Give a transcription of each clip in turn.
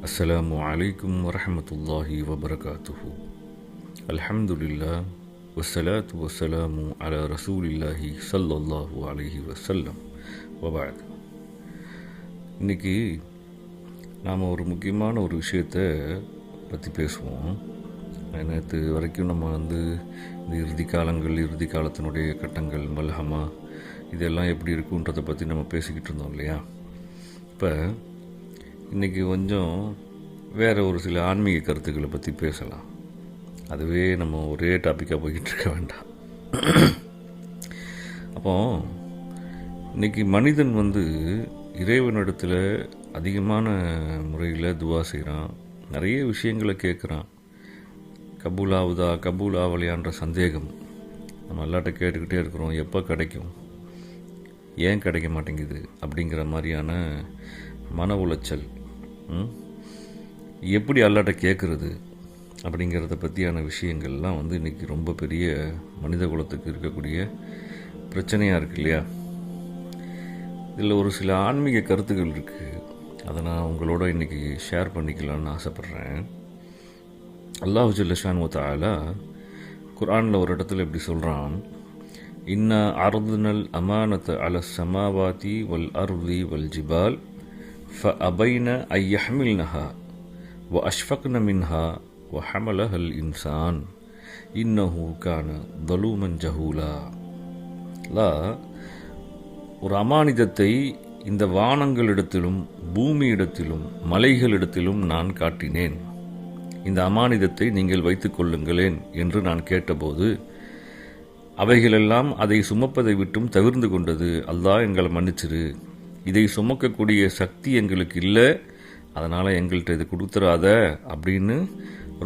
அஸ்ஸலாமு அலைக்கும் வரஹ்மத்துல்லாஹி வபரகாத்துஹு. அல்ஹம்துலில்லாஹ் வஸ்ஸலாத்து வஸ்ஸலாமு அலா ரசூலில்லாஹி ஸல்லல்லாஹு அலைஹி வஸல்லம் வபஅத். இன்றைக்கி நாம் ஒரு முக்கியமான ஒரு விஷயத்தை பற்றி பேசுவோம். நேற்று வரைக்கும் நம்ம இந்த இறுதி காலத்தினுடைய கட்டங்கள், மல்ஹமா, இதெல்லாம் எப்படி இருக்குன்றதை பற்றி நம்ம பேசிக்கிட்டு இருந்தோம் இல்லையா. இப்போ இன்றைக்கி கொஞ்சம் வேறு ஒரு சில ஆன்மீக கருத்துக்களை பற்றி பேசலாம். அதுவே நம்ம ஒரே டாப்பிக்காக போய்கிட்டு இருக்க வேண்டாம். அப்போ இன்றைக்கி மனிதன் இறைவனிடத்தில் அதிகமான முறையில் துவா செய்கிறான், நிறைய விஷயங்களை கேட்குறான். கபூல் ஆகலையான்ற சந்தேகம் நம்ம எல்லாட்ட கேட்டுக்கிட்டே இருக்கிறோம். எப்போ கிடைக்கும், ஏன் கிடைக்க மாட்டேங்குது அப்படிங்கிற மாதிரியான மன உளைச்சல், எப்படி அல்லாட்ட கேட்குறது அப்படிங்கிறத பற்றியான விஷயங்கள்லாம் இன்றைக்கி ரொம்ப பெரிய மனித குலத்துக்கு இருக்கக்கூடிய பிரச்சனையாக இருக்கு இல்லையா. இதில் ஒரு சில ஆன்மீக கருத்துக்கள் இருக்குது, அதை நான் உங்களோட இன்றைக்கி ஷேர் பண்ணிக்கலான்னு ஆசைப்பட்றேன். அல்லாஹு ஜல்ல ஷானு வ தஆலா குர்ஆனில் ஒரு இடத்துல இப்படி சொல்கிறான், இன்னா அர்துனல் அமானத அல ஸமாவாதி வல் அர்தி வல் ஜிபால் فأبين أن يحملنها وأشفقن منها وحملها الإنسان إنه كان ظلوما جهولا. ஒரு அமானிதத்தை இந்த வானங்களிடத்திலும் பூமியிடத்திலும் மலைகளிடத்திலும் நான் காட்டினேன். இந்த அமானிதத்தை நீங்கள் வைத்துக் கொள்ளுங்களேன் என்று நான் கேட்டபோது அவைகளெல்லாம் அதை சுமப்பதை விட்டும் தவிர்ந்து கொண்டது. அல்லாஹ் எங்களை மன்னிச்சிரு, இதை சுமக்கக்கூடிய சக்தி எங்களுக்கு இல்லை, அதனால் எங்கள்கிட்ட இதை கொடுத்துறாத அப்படின்னு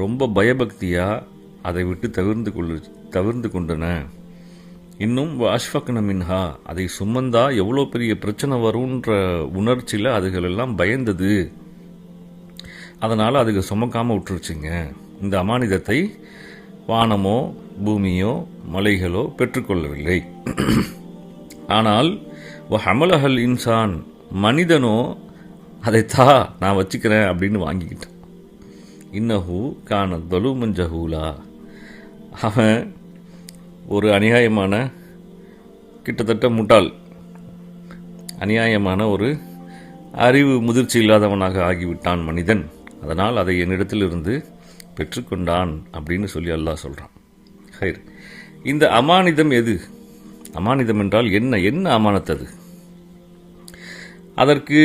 ரொம்ப பயபக்தியாக அதை விட்டு தவிர்ந்து கொண்டன. இன்னும் அஷ்ஃபக்ன மின்ஹா, அதை சுமந்தா எவ்வளோ பெரிய பிரச்சனை வரும்ன்ற உணர்ச்சியில் அதுகளெல்லாம் பயந்தது, அதனால் அதுக்கு சுமக்காமல் விட்டுருச்சுங்க. இந்த அமானிதத்தை வானமோ பூமியோ மலைகளோ பெற்றுக்கொள்ளவில்லை. ஆனால் ஹமலஹல் இன்சான், மனிதனோ அதைத்தா நான் வச்சுக்கிறேன் அப்படின்னு வாங்கிக்கிட்டான். இன்னஹு கான தலூமன் ஜஹூலா, அவன் ஒரு அநியாயமான, கிட்டத்தட்ட முட்டாள், அநியாயமான ஒரு அறிவு முதிர்ச்சி இல்லாதவனாக ஆகிவிட்டான் மனிதன். அதனால் அதை என்னிடத்திலிருந்து பெற்றுக்கொண்டான் அப்படின்னு சொல்லி அல்லாஹ் சொல்கிறான். ஹைர், இந்த அமானிதம் எது? அமானிதம் என்றால் என்ன அமானத்தது? அதற்கு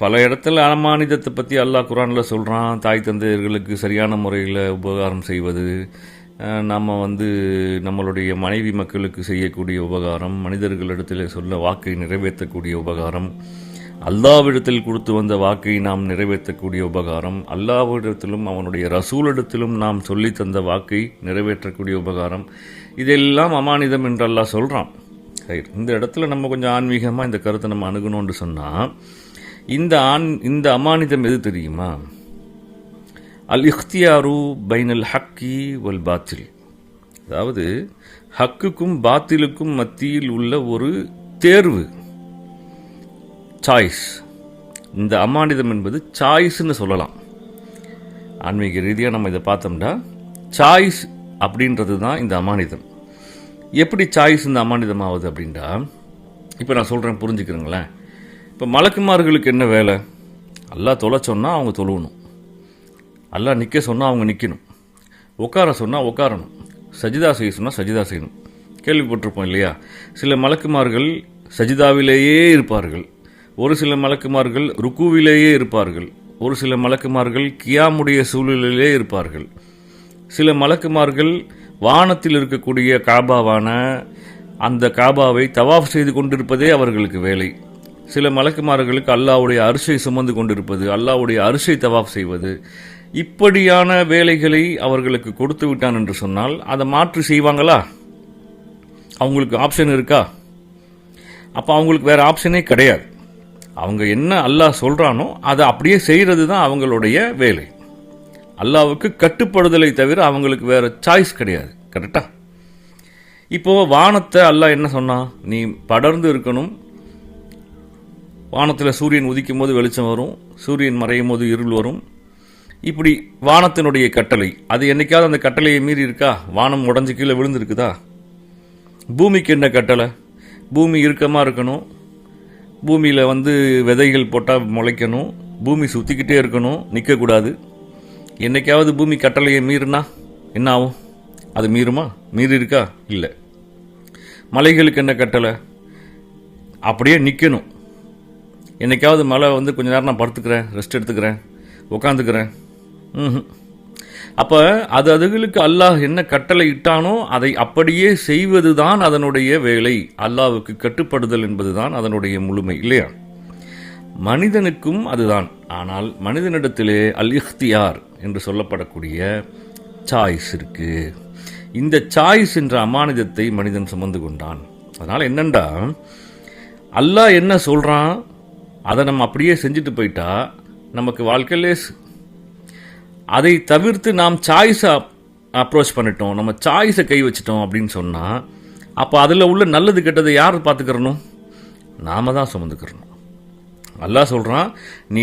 பல இடத்துல அமானிதத்தை பற்றி அல்லாஹ் குர்ஆனில் சொல்கிறான். தாய் தந்தையர்களுக்கு சரியான முறையில் உபகாரம் செய்வது, நம்ம நம்மளுடைய மனைவி மக்களுக்கு செய்யக்கூடிய உபகாரம், மனிதர்களிடத்தில் சொல்ல வாக்கை நிறைவேற்றக்கூடிய உபகாரம், அல்லாஹ்விடத்தில் கொடுத்து வந்த வாக்கை நாம் நிறைவேற்றக்கூடிய உபகாரம், அல்லாஹ்விடத்திலும் அவனுடைய ரசூலிடத்திலும் நாம் சொல்லி தந்த வாக்கை நிறைவேற்றக்கூடிய உபகாரம், இதெல்லாம் அமானிதம் என்று அல்லாஹ் சொல்கிறான். இந்த இடத்துல நம்ம கொஞ்சம் ஆன்மீகமாக இந்த கருத்தை நம்ம அணுகணும்னு சொன்னால், இந்த அமானிதம் எது தெரியுமா? அல் இக்தியாரு பைனல் ஹக்கி வல் பாத்தில், அதாவது ஹக்குக்கும் பாத்திலுக்கும் மத்தியில் உள்ள ஒரு தேர்வு, சாய்ஸ். இந்த அமானிதம் என்பது சாய்ஸ்ன்னு சொல்லலாம். ஆன்மீக ரீதியாக நம்ம இதை பார்த்தோம்னா சாய்ஸ் அப்படின்றது தான் இந்த அமானிதம். எப்படி சாய்ஸ் இந்த அமானிதம் ஆகுது அப்படின்டா, இப்போ நான் சொல்கிறேன், புரிஞ்சுக்கிறேங்களேன். இப்போ மலக்குமார்களுக்கு என்ன வேலை? அல்லாஹ் தொலை சொன்னால் அவங்க தொழுவணும், அல்லாஹ் நிற்க சொன்னால் அவங்க நிற்கணும், உட்கார சொன்னால் உட்காரணும், சஜிதா செய்ய சொன்னால் சஜிதா செய்யணும். கேள்விப்பட்டிருப்போம் இல்லையா? சில மலக்குமார்கள் சஜிதாவிலேயே இருப்பார்கள், ஒரு சில மலக்குமார்கள் ருக்குவிலேயே இருப்பார்கள், ஒரு சில மலக்குமார்கள் கியாமுடைய சூழலிலே இருப்பார்கள், சில மலக்குமார்கள் வானத்தில் இருக்கக்கூடிய காபாவான அந்த காபாவை தவாஃப் செய்து கொண்டிருப்பதே அவர்களுக்கு வேலை. சில மலக்குமார்களுக்கு அல்லாஹ்வுடைய அரிசை சுமந்து கொண்டிருப்பது, அல்லாஹ்வுடைய அரிசை தவாஃப் செய்வது, இப்படியான வேலைகளை அவர்களுக்கு கொடுத்து விட்டான் என்று சொன்னால் அதை மாற்றி செய்வாங்களா? அவங்களுக்கு ஆப்ஷன் இருக்கா? அப்போ அவங்களுக்கு வேறு ஆப்ஷனே கிடையாது. அவங்க என்ன அல்லாஹ் சொல்கிறானோ அதை அப்படியே செய்கிறது தான் அவங்களுடைய வேலை. அல்லாஹ்வுக்கு கட்டுப்படுதலை தவிர அவங்களுக்கு வேறு சாய்ஸ் கிடையாது. கரெக்டா? இப்போது வானத்தை அல்லாஹ் என்ன சொன்னான்? நீ படர்ந்து இருக்கணும், வானத்தில் சூரியன் உதிக்கும் போது வெளிச்சம் வரும், சூரியன் மறையும் போது இருள் வரும். இப்படி வானத்தினுடைய கட்டளை, அது என்னைக்காவது அந்த கட்டளையை மீறி இருக்கா? வானம் உடஞ்சி கீழே விழுந்துருக்குதா? பூமிக்கு என்ன கட்டளை? பூமி இறுக்கமாக இருக்கணும், பூமியில் விதைகள் போட்டால் முளைக்கணும், பூமி சுற்றிக்கிட்டே இருக்கணும், நிற்கக்கூடாது. என்னைக்காவது பூமி கட்டளையை மீறினா என்ன ஆகும்? அது மீறுமா? மீறி இருக்கா? இல்லை. மலைகளுக்கு என்ன கட்டளை? அப்படியே நிற்கணும். என்னைக்காவது மழை கொஞ்ச நேரம் நான் படுத்துக்கிறேன், ரெஸ்ட் எடுத்துக்கிறேன், உக்காந்துக்கிறேன். அப்போ அதுகளுக்கு அல்லாஹ் என்ன கட்டளை இட்டானோ அதை அப்படியே செய்வது தான் அதனுடைய வேலை. அல்லாஹ்வுக்கு கட்டுப்படுதல் என்பது தான் அதனுடைய முழுமை, இல்லையா? மனிதனுக்கும் அதுதான். ஆனால் மனிதனிடத்திலே அல் இஹ்தியார் என்று சொல்லப்படக்கூடிய சாய்ஸ் இருக்கு. இந்த சாய்ஸ் என்ற அமானிதத்தை மனிதன் சுமந்து கொண்டான். அதனால் என்னண்டா, அல்லாஹ் என்ன சொல்கிறான் அதை நம்ம அப்படியே செஞ்சுட்டு போயிட்டா நமக்கு வாழ்க்கை லேஸ். அதை தவிர்த்து நாம் சாய்ஸை அப்ரோச் பண்ணிட்டோம், நம்ம சாய்ஸை கை வச்சிட்டோம் அப்படின்னு சொன்னால் அப்போ அதில் உள்ள நல்லது கெட்டதை யார் பார்த்துக்கிறணும்? நாம தான் சுமந்துக்கிறணும். அல்லாஹ் சொல்கிறான், நீ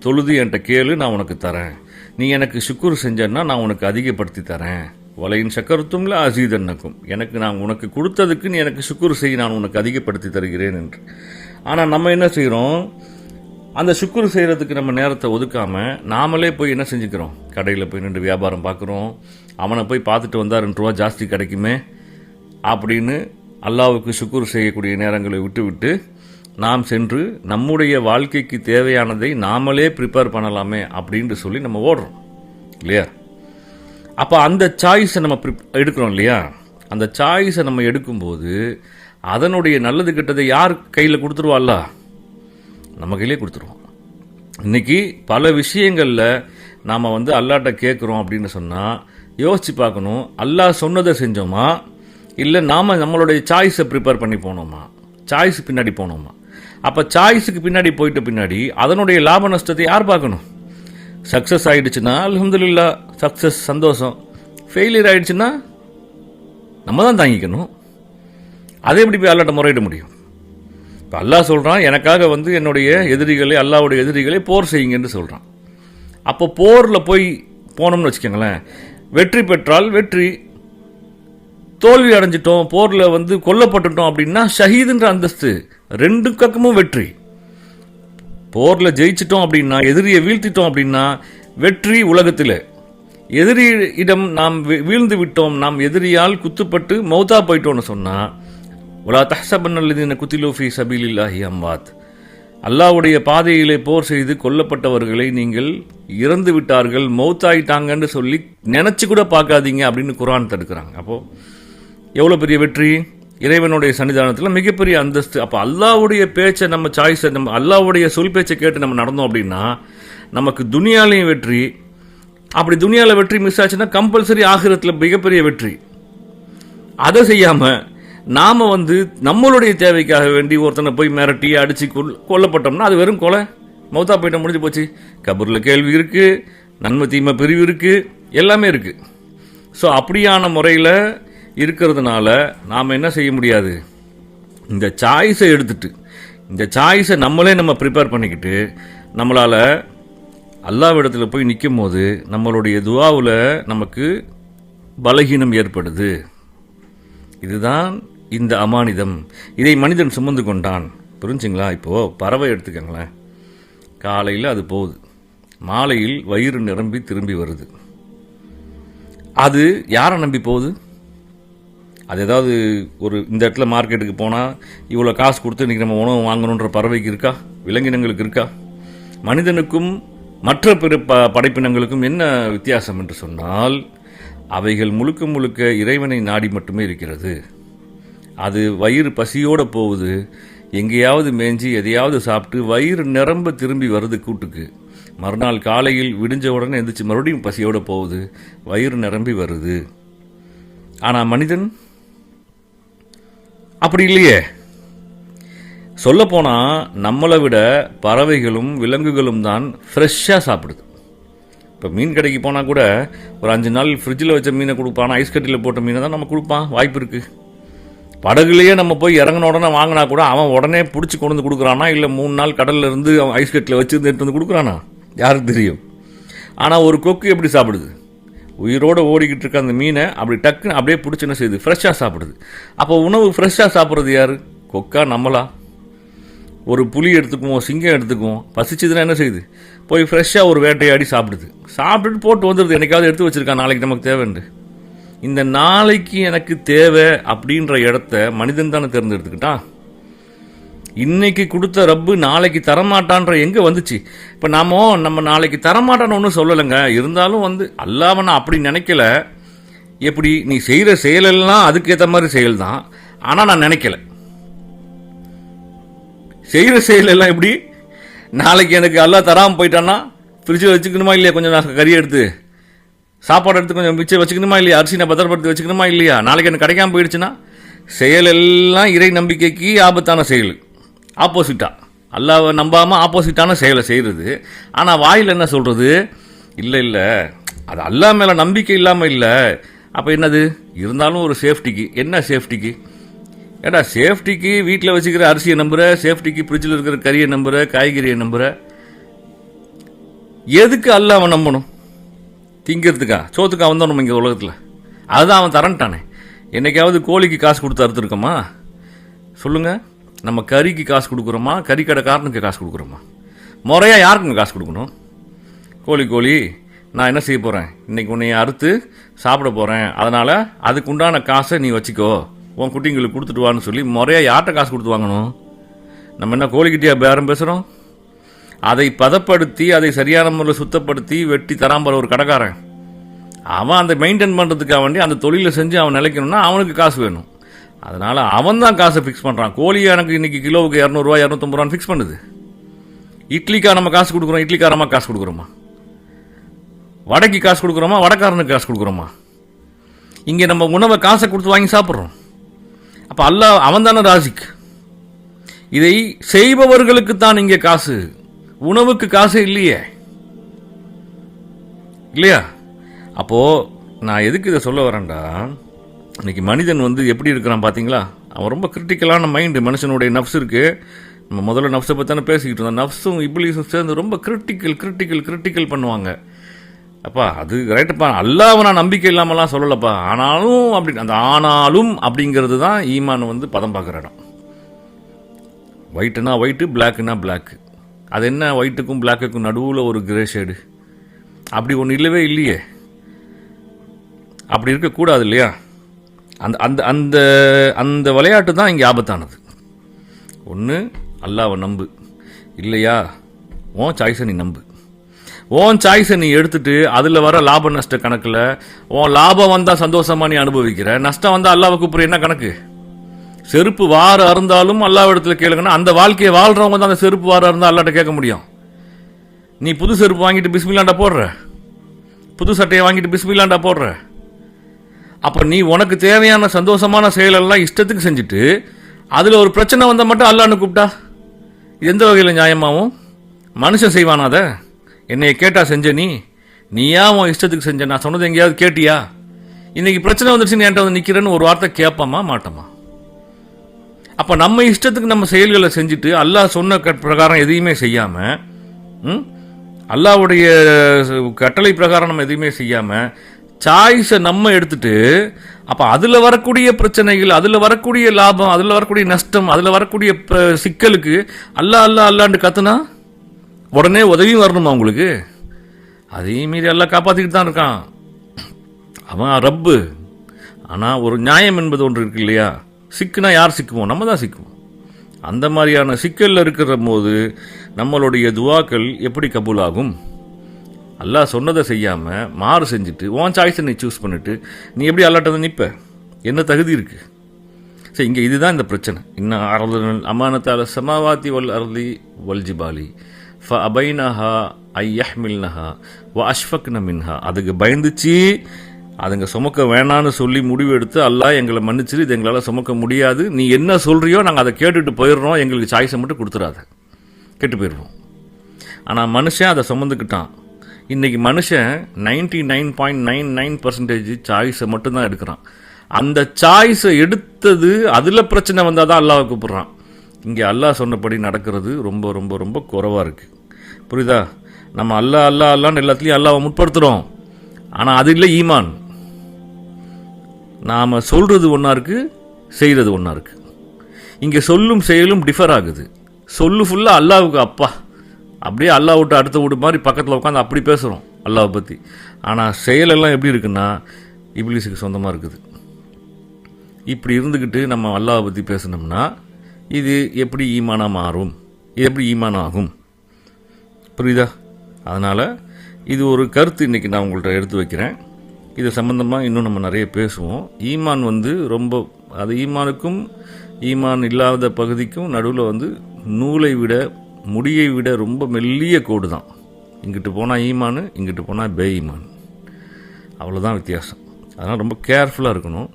தொழுது என்கிட்ட கேளு, நான் உனக்கு தரேன். நீ எனக்கு சுக்குர் செஞ்சன்னா நான் உனக்கு அதிகப்படுத்தி தரேன். வலையின் சக்கரத்தும்ல அசீதன்னக்கும், எனக்கு நான் உனக்கு கொடுத்ததுக்கு நீ எனக்கு சுக்குர் செய், நான் உனக்கு அதிகப்படுத்தி தருகிறேன் என்று. ஆனால் நம்ம என்ன செய்கிறோம்? அந்த சுக்குர் செய்கிறதுக்கு நம்ம நேரத்தை ஒதுக்காமல் நாமளே போய் என்ன செஞ்சுக்கிறோம்? கடையில் போய் நின்று வியாபாரம் பார்க்குறோம். அவனை போய் பார்த்துட்டு வந்தால் 2 ரூபா ஜாஸ்தி கிடைக்குமே அப்படின்னு அல்லாஹ்வுக்கு சுக்குர் செய்யக்கூடிய நேரங்களை விட்டு நாம் சென்று நம்முடைய வாழ்க்கைக்கு தேவையானதை நாமளே ப்ரிப்பேர் பண்ணலாமே அப்படின்ட்டு சொல்லி நம்ம ஓடுறோம், இல்லையா? அப்போ அந்த சாய்ஸை நம்ம எடுக்கிறோம், இல்லையா? அந்த சாய்ஸை நம்ம எடுக்கும்போது அதனுடைய நல்லது கெட்டதை யார் கையில் கொடுத்துருவாள்ல? நம்ம கையிலே கொடுத்துருவோம். இன்னைக்கு பல விஷயங்களில் நாம் அல்லாட்ட கேட்குறோம் அப்படின்னு சொன்னால் யோசித்து பார்க்கணும், அல்லாஹ் சொன்னதை செஞ்சோமா இல்லை நாம் நம்மளுடைய சாய்ஸை ப்ரிப்பேர் பண்ணி போனோமா, சாய்ஸ் பின்னாடி போனோமா? அப்போ சாய்ஸுக்கு பின்னாடி போயிட்ட பின்னாடி அதனுடைய லாப நஷ்டத்தை யார் பார்க்கணும்? சக்ஸஸ் ஆகிடுச்சுன்னா அல்ஹம்துலில்லாஹ், சக்ஸஸ், சந்தோஷம். ஃபெயிலியர் ஆகிடுச்சுன்னா நம்ம தான் தாங்கிக்கணும். அதை எப்படி போய் அல்லாட்ட முறையிட முடியும்? இப்போ அல்லாஹ் சொல்கிறான், எனக்காக என்னுடைய எதிரிகளை, அல்லாஹ்வுடைய எதிரிகளை போர் செய்யுங்கன்னு சொல்கிறான். அப்போ போரில் போய் போனோம்னு வச்சுக்கோங்களேன், வெற்றி பெற்றால் வெற்றி, தோல்வி அடைஞ்சிட்டோம், போரில் கொல்லப்பட்டுட்டோம் அப்படின்னா ஷஹீதுன்ற அந்தஸ்து. 2 பக்கமும் வெற்றி. போரில் ஜெயிச்சிட்டோம் அப்படின்னா, எதிரியை வீழ்த்திட்டோம் அப்படின்னா வெற்றி உலகத்தில். எதிரியிடம் நாம் வீழ்ந்து விட்டோம், நாம் எதிரியால் குத்துப்பட்டு மௌத்தா போயிட்டோம்னு சொன்னால், வலா தஹ்சபன்னல்லதீன குத்திலூ ஃபீ சபீலில்லாஹி அம்வாத், அல்லாஹ்வுடைய பாதையிலே போர் செய்து கொல்லப்பட்டவர்களை நீங்கள் இறந்து விட்டார்கள், மௌத்தாயிட்டாங்கன்னு சொல்லி நினச்சி கூட பார்க்காதீங்க அப்படின்னு குர்ஆன் தடுக்கிறாங்க. அப்போது எவ்வளோ பெரிய வெற்றி! இறைவனுடைய சன்னிதானத்தில் மிகப்பெரிய அந்தஸ்து. அப்போ அல்லாஹ்வுடைய பேச்சை, நம்ம சாய்ஸை, நம்ம அல்லாஹ்வுடைய சொல் பேச்சை கேட்டு நம்ம நடந்தோம் அப்படின்னா நமக்கு துனியாலையும் வெற்றி. அப்படி துனியாவில் வெற்றி மிஸ் ஆச்சுன்னா கம்பல்சரி ஆகிரத்தில் மிகப்பெரிய வெற்றி. அதை செய்யாமல் நாம் நம்மளுடைய தேவைக்காக வேண்டி ஒருத்தனை போய் மிரட்டி அடித்து கொல்லப்பட்டோம்னா அது வெறும் கொலை, மௌத்தா போயிட்ட, முடிஞ்சு போச்சு. கபூரில் கேள்வி இருக்குது, நன்மை தீமை பிரிவு இருக்குது, எல்லாமே இருக்குது. ஸோ அப்படியான முறையில் இருக்கிறதுனால நாம் என்ன செய்ய முடியாது? இந்த சாய்ஸை எடுத்துட்டு, இந்த சாய்ஸை நம்ம ப்ரிப்பேர் பண்ணிக்கிட்டு நம்மளால் அல்லாஹ்விடத்தில் போய் நிற்கும் போது நம்மளுடைய துஆவில் நமக்கு பலகீனம் ஏற்படுது. இதுதான் இந்த அமானிதம். இதை மனிதன் சுமந்து கொண்டான். புரிஞ்சுங்களா? இப்போது பறவை எடுத்துக்கங்களேன். காலையில் அது போகுது, மாலையில் வயிறு நிரம்பி திரும்பி வருது. அது யாரை நம்பி போகுது? அது ஏதாவது இந்த இடத்துல மார்க்கெட்டுக்கு போனால் இவ்வளோ காசு கொடுத்து இன்றைக்கி நம்ம உணவு வாங்கணுன்ற பறவைக்கு இருக்கா? விலங்கினங்களுக்கு இருக்கா? மனிதனுக்கும் மற்ற பிற படைப்பினங்களுக்கும் என்ன வித்தியாசம் என்று சொன்னால், அவைகள் முழுக்க முழுக்க இறைவனை நாடி மட்டுமே இருக்கிறது. அது வயிறு பசியோடு போகுது, எங்கேயாவது மேய்ஞ்சி எதையாவது சாப்பிட்டு வயிறு நிரம்ப திரும்பி வருது கூட்டுக்கு. மறுநாள் காலையில் விடிஞ்ச உடனே எந்திரிச்சு மறுபடியும் பசியோடு போகுது, வயிறு நிரம்பி வருது. ஆனால் மனிதன் அப்படி இல்லையே. சொல்லப்போனால் நம்மளை விட பறவைகளும் விலங்குகளும் தான் ஃப்ரெஷ்ஷாக சாப்பிடுது. இப்போ மீன் கடைக்கு போனால் கூட ஒரு 5 நாள் ஃப்ரிட்ஜில் வச்ச மீனை கொடுப்பான், ஐஸ் கட்டியில் போட்ட மீனை தான் நம்ம கொடுப்பான், வாய்ப்பு இருக்குது. படகுலையே நம்ம போய் இறங்கின உடனே வாங்கினா கூட அவன் உடனே பிடிச்சி கொண்டு வந்து கொடுக்குறானா, இல்லை 3 நாள் கடலில் இருந்து அவன் ஐஸ் கட்டில் வச்சுருந்து எடுத்து வந்து கொடுக்குறானா, யாருக்கு தெரியும். ஆனால் ஒரு கொக்கு எப்படி சாப்பிடுது? உயிரோடு ஓடிக்கிட்டு இருக்க அந்த மீனை அப்படி டக்குன்னு அப்படியே பிடிச்சி என்ன செய்யுது? ஃப்ரெஷ்ஷாக சாப்பிடுது. அப்போ உணவு ஃப்ரெஷ்ஷாக சாப்பிட்றது யார்? கொக்கா நம்மளா? ஒரு புலி எடுத்துக்குவோம், சிங்கம் எடுத்துக்குவோம், பசிச்சதுன்னா என்ன செய்யுது? போய் ஃப்ரெஷ்ஷாக ஒரு வேட்டையாடி சாப்பிடுது. சாப்பிட்டுட்டு போட்டு வந்துடுது, என்னைக்காவது எடுத்து வச்சுருக்கான் நாளைக்கு நமக்கு தேவைண்டு. இந்த நாளைக்கு எனக்கு தேவை அப்படின்ற இடத்த மனிதன் தானே தேர்ந்தெடுத்துக்கிட்டான். இன்னைக்கு கொடுத்த ரப்பு நாளைக்கு தரமாட்டான்ற எங்கே வந்துச்சு? இப்போ நம்ம நாளைக்கு தரமாட்டான்னு ஒன்றும் சொல்லலைங்க. இருந்தாலும் அல்லாஹ் நான் அப்படி நினைக்கல. எப்படி நீ செய்கிற செயலெல்லாம் அதுக்கேற்ற மாதிரி செயல் தான். ஆனால் நான் நினைக்கல செய்கிற செயலெல்லாம் எப்படி நாளைக்கு எனக்கு அல்லாஹ் தராமல் போயிட்டான்னா ஃப்ரிட்ஜில் வச்சுக்கணுமா இல்லையா? கொஞ்சம் கறி எடுத்து சாப்பாடு எடுத்து கொஞ்சம் மிச்சம் வச்சுக்கணுமா இல்லையா? அரிசி நான் பத்திரப்படுத்தி வச்சுக்கணுமா இல்லையா? நாளைக்கு எனக்கு கிடைக்காம போயிடுச்சுன்னா செயலெல்லாம் இறை நம்பிக்கைக்கு ஆபத்தான செயல். ஆப்போசிட்டாக அல்லாஹ்வை நம்பாமல் ஆப்போசிட்டான செயலை செய்கிறது. ஆனால் வாயில் என்ன சொல்கிறது? இல்லை அது அல்லாஹ் மேலே நம்பிக்கை இல்லாமல் இல்லை. அப்போ என்னது இருந்தாலும் ஒரு சேஃப்டிக்கு. என்ன சேஃப்டிக்கு? ஏடா சேஃப்டிக்கு வீட்டில் வச்சுக்கிற அரிசியை நம்புகிற, சேஃப்டிக்கு ஃப்ரிட்ஜில் இருக்கிற கறியை நம்புகிற, காய்கறியை நம்புகிற. எதுக்கு அல்லாஹ்வை நம்பணும்? திங்கிறதுக்கா? சோத்துக்கா வந்தோம் நம்ம இங்கே உலகத்தில்? அதுதான் அவன் தரன்ட்டானே. என்னைக்காவது கோழிக்கு காசு கொடுத்து அறுத்துருக்கோமா? சொல்லுங்கள். நம்ம கறிக்கு காசு கொடுக்குறோமா? கறிக்கடைக்காரனுக்கு காசு கொடுக்குறோமா? முறையாக யாருக்குங்க காசு கொடுக்கணும்? கோழி நான் என்ன செய்ய போகிறேன், இன்றைக்கி உன்னைய அறுத்து சாப்பிட போகிறேன், அதனால் அதுக்கு உண்டான காசை நீ வச்சுக்கோ, உன் குட்டிங்களுக்கு கொடுத்துட்டு வான்னு சொல்லி முறையாக யார்கிட்ட காசு கொடுத்து வாங்கணும்? நம்ம என்ன கோழிக்கிட்டே பேரம் பேசுகிறோம்? அதை பதப்படுத்தி அதை சரியான முறையில் சுத்தப்படுத்தி வெட்டி தராம்பர ஒரு கடைக்காரன், அவன் அந்த மெயின்டைன் பண்ணுறதுக்காக வேண்டி அந்த தொழிலை செஞ்சு அவன் நிலைக்கணும்னா அவனுக்கு காசு வேணும். அதனால் அவன் தான் காசை ஃபிக்ஸ் பண்ணுறான். கோழியை எனக்கு இன்றைக்கி கிலோவுக்கு 200 250 ஃபிக்ஸ் பண்ணுது. இட்லிக்கா நம்ம காசு கொடுக்குறோம்? இட்லிக்காரமாக காசு கொடுக்குறோமா? வடைக்கு காசு கொடுக்குறோமா? வடைக்காரனுக்கு காசு கொடுக்குறோமா? இங்கே நம்ம உணவை காசை கொடுத்து வாங்கி சாப்பிட்றோம். அப்போ அல்லாஹ் அவன் தானே ராசிக். இதை செய்பவர்களுக்கு தான் இங்கே காசு, உணவுக்கு காசு இல்லையே, இல்லையா? அப்போது நான் எதுக்கு இதை சொல்ல வரேன்டா, இன்னைக்கு மனிதன் எப்படி இருக்கிறான் பார்த்தீங்களா? அவன் ரொம்ப கிரிட்டிக்கலான மைண்டு. மனுஷனுடைய நஃப்ஸ் இருக்குது. நம்ம முதல்ல நஃப்ஸை பற்றி தானே பேசிக்கிட்டு இருந்தோம். நஃப்ஸும் இப்லீஸும் சேர்ந்து ரொம்ப கிரிட்டிக்கல் பண்ணுவாங்க. அப்பா அது ரைட்டுப்பா, அல்லாஹ்வை நான் நம்பிக்கை இல்லாமலாம் சொல்லலப்பா. ஆனாலும் அந்த ஆனாலும் அப்படிங்கிறது தான் ஈமான் பதம் பார்க்குற இடம். ஒயிட்டுனா ஒயிட்டு, பிளாக்குனா பிளாக்கு. அது என்ன ஒயிட்டுக்கும் பிளாக்குக்கும் நடுவில் ஒரு கிரே ஷேடு? அப்படி ஒன்று இல்லவே இல்லையே. அப்படி இருக்கக்கூடாது இல்லையா? அந்த அந்த அந்த அந்த விளையாட்டு தான் இங்கே ஆபத்தானது. ஒன்று அல்லாஹ்வை நம்பு, இல்லையா உன் சாய்ஸை நீ நம்பு. உன் சாய்ஸை நீ எடுத்துட்டு அதில் வர லாப நஷ்ட கணக்கில் உன் லாபம் வந்தால் சந்தோஷமாக நீ அனுபவிக்கிற, நஷ்டம் வந்தால் அல்லாஹ்வை கூப்பிட்ற. என்ன கணக்கு? செருப்பு வார அருந்தாலும் அல்லாஹ் இடத்துல கேளுங்கன்னா, அந்த வாழ்க்கையை வாழ்கிறவங்க தான் அந்த செருப்பு வார இருந்தால் அல்லாட்ட கேட்க முடியும். நீ புது செருப்பு வாங்கிட்டு பிஸ்மில்லாண்டா போடுற, புது சட்டையை வாங்கிட்டு பிஸ்மில்லாண்டா போடுற. அப்போ நீ உனக்கு தேவையான சந்தோஷமான செயலெல்லாம் இஷ்டத்துக்கு செஞ்சுட்டு அதில் ஒரு பிரச்சனை வந்தால் மட்டும் அல்லாஹ்னு கூப்பிட்டா எந்த வகையில் நியாயமாகவும்? மனுஷன் செய்வானா? என்னைய கேட்டா செஞ்ச நீயா உன் இஷ்டத்துக்கு செஞ்ச? நான் சொன்னது எங்கேயாவது கேட்டியா? இன்னைக்கு பிரச்சனை வந்துருச்சுன்னு என்கிட்ட நிற்கிறேன்னு ஒரு வார்த்தை கேட்பாமா மாட்டோமா? அப்போ நம்ம இஷ்டத்துக்கு நம்ம செயல்களை செஞ்சுட்டு அல்லாஹ் சொன்ன பிரகாரம் எதையுமே செய்யாமல், அல்லாஹ்வுடைய கட்டளை பிரகாரம் நம்ம எதையுமே செய்யாமல் சாய்ஸை நம்ம எடுத்துட்டு, அப்போ அதில் வரக்கூடிய பிரச்சனைகள், அதில் வரக்கூடிய லாபம், அதில் வரக்கூடிய நஷ்டம், அதில் வரக்கூடிய சிக்கலுக்கு அல்லாண்டு கத்துனா உடனே உதவியும் வரணுமா உங்களுக்கு? அதையும் மீறி எல்லாம் காப்பாற்றிக்கிட்டு தான் இருக்கான். அவன் ரப்பு. ஆனால் ஒரு நியாயம் என்பது ஒன்று இருக்கு இல்லையா? சிக்குனா யார் சிக்குவோம்? நம்ம தான் சிக்குவோம். அந்த மாதிரியான சிக்கலில் இருக்கிற போது நம்மளுடைய துவாக்கள் எப்படி கபூலாகும்? அல்லாஹ் சொன்னதை செய்யாமல் மாறு செஞ்சுட்டு உன் சாய்ஸை நீ சூஸ் பண்ணிட்டு நீ எப்படி அல்லாட்ட நிற்ப? என்ன தகுதி இருக்குது? சரி, இங்கே இதுதான் இந்த பிரச்சனை. இன்னும் அமானத்தால சமாவாத்தி வல் அர்லி வல் ஜிபாலி ஃப அபைனஹா ஐயஹ்மில்னஹா வ அஷ்ஃபக்ன மின்ஹா. அதுக்கு பயந்துச்சு, அதுங்க சுமக்க வேணான்னு சொல்லி முடிவு எடுத்து, அல்லாஹ் எங்களை மன்னிச்சிரு, இது எங்களால் சுமக்க முடியாது, நீ என்ன சொல்கிறியோ நாங்கள் அதை கேட்டுட்டு போயிடுறோம், எங்களுக்கு சாய்ஸை மட்டும் கொடுத்துடாத, கெட்டு போயிடுவோம். ஆனால் மனுஷன் அதை சுமந்துக்கிட்டான். இன்றைக்கி மனுஷன் 99.99% சாய்ஸை மட்டும்தான் எடுக்கிறான். அந்த சாய்ஸை எடுத்தது அதில் பிரச்சனை வந்தால் தான் அல்லாஹ்வை கூப்பிட்றான். இங்கே அல்லாஹ் சொன்னபடி நடக்கிறது ரொம்ப ரொம்ப ரொம்ப குறைவாக இருக்குது. புரியுதா? நம்ம அல்லாஹ் அல்லாஹ் அல்லான்னு எல்லாத்துலேயும் அல்லாஹ்வை முற்படுத்துகிறோம். ஆனால் அது இல்லை ஈமான். நாம் சொல்கிறது ஒன்றா இருக்குது, செய்கிறது ஒன்றா இருக்குது. இங்கே சொல்லும் செயலும் டிஃபர் ஆகுது. சொல்லு ஃபுல்லாக அல்லாஹ்வுக்கு அப்பா, அப்படியே அல்லாஹ் விட்டு அடுத்த வீடு மாதிரி பக்கத்தில் உட்காந்து அப்படி பேசுகிறோம் அல்லாஹ்வை பற்றி. ஆனால் செயலெல்லாம் எப்படி இருக்குன்னா இப்லீஸுக்கு சொந்தமாக இருக்குது. இப்படி இருந்துக்கிட்டு நம்ம அல்லாஹ்வை பற்றி பேசினோம்னா இது எப்படி ஈமானாக மாறும்? இது எப்படி ஈமான் ஆகும்? புரியுதா? அதனால் இது ஒரு கருத்து இன்றைக்கி நான் உங்கள்கிட்ட எடுத்து வைக்கிறேன். இது சம்மந்தமாக இன்னும் நம்ம நிறைய பேசுவோம். ஈமான் ரொம்ப அது ஈமானுக்கும் ஈமான் இல்லாத பகுதிக்கும் நடுவில் நூலை விட முடியை விட ரொம்ப மெல்லிய கோடு தான். இங்கிட்டு போனால் ஈமான், இங்கிட்டு போனால் பே ஈமான், அவ்வளோதான் வித்தியாசம். அதனால் ரொம்ப கேர்ஃபுல்லாக இருக்கணும்.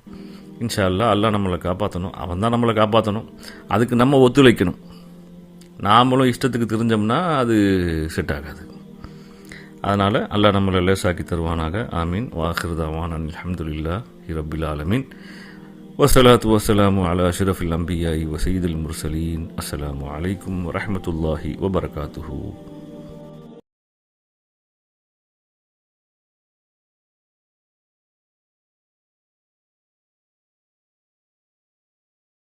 இன்ஷா அல்லாஹ் அல்லாஹ் நம்மளை காப்பாற்றணும். அவன் தான் நம்மளை காப்பாற்றணும். அதுக்கு நம்ம ஒத்துழைக்கணும். நாமளும் இஷ்டத்துக்கு தெரிஞ்சோம்னா அது செட் ஆகாது. அதனால் அல்லாஹ் நம்மளை லேசாக்கி தருவானாக. ஆமீன். வாஹிர் தஅவானா அல்ஹம்துலில்லாஹி ரப்பில் ஆலமீன். வஸ்ஸலாத்து வஸ்ஸலாமு அலா அஷ்ரஃபில் அன்பியாஇ வ ஸய்யிதில் முர்ஸலீன். அஸ்ஸலாமு அலைக்கும் வரஹ்மத்துல்லாஹி வபரகாத்துஹு.